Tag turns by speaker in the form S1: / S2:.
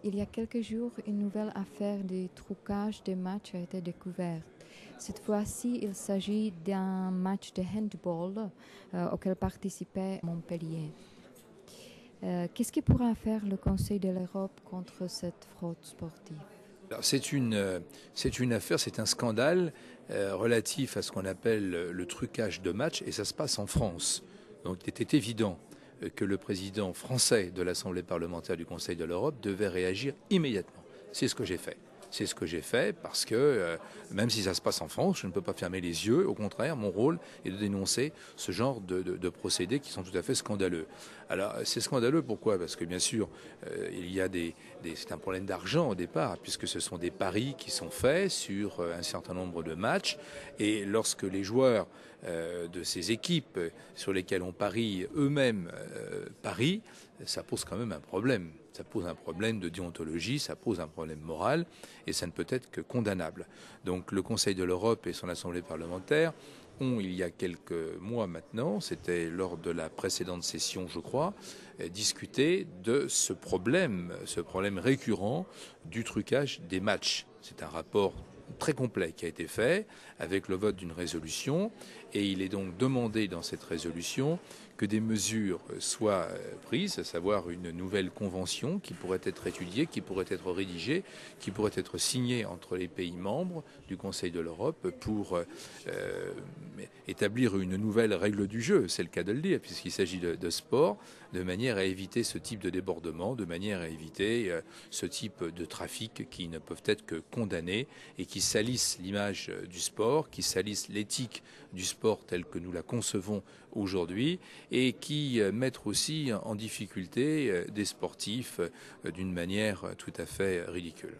S1: Il y a quelques jours, une nouvelle affaire de trucage des matchs a été découverte. Cette fois-ci, il s'agit d'un match de handball auquel participait Montpellier. Qu'est-ce qui pourra faire le Conseil de l'Europe contre cette fraude sportive?
S2: Alors, c'est une affaire, c'est un scandale relatif à ce qu'on appelle le trucage de match, et ça se passe en France. Donc il était évident que le président français de l'Assemblée parlementaire du Conseil de l'Europe devait réagir immédiatement. C'est ce que j'ai fait. C'est ce que j'ai fait parce que même si ça se passe en France, je ne peux pas fermer les yeux. Au contraire, mon rôle est de dénoncer ce genre de procédés qui sont tout à fait scandaleux. Alors c'est scandaleux pourquoi? Parce que bien sûr, il y a c'est un problème d'argent au départ, puisque ce sont des paris qui sont faits sur un certain nombre de matchs. Et lorsque les joueurs de ces équipes sur lesquelles on parie eux-mêmes parient, ça pose quand même un problème. Ça pose un problème de déontologie, ça pose un problème moral, et ça ne peut être que condamnable. Donc le Conseil de l'Europe et son Assemblée parlementaire ont, il y a quelques mois maintenant, c'était lors de la précédente session, je crois, discuté de ce problème récurrent du trucage des matchs. C'est un rapport très complet qui a été fait avec le vote d'une résolution, et il est donc demandé dans cette résolution que des mesures soient prises, à savoir une nouvelle convention qui pourrait être étudiée, qui pourrait être rédigée, qui pourrait être signée entre les pays membres du Conseil de l'Europe pour établir une nouvelle règle du jeu, c'est le cas de le dire, puisqu'il s'agit de sport, de manière à éviter ce type de débordement, de manière à éviter ce type de trafic qui ne peuvent être que condamnés et qui salissent l'image du sport, qui salissent l'éthique du sport tel que nous la concevons aujourd'hui, et qui mettent aussi en difficulté des sportifs d'une manière tout à fait ridicule.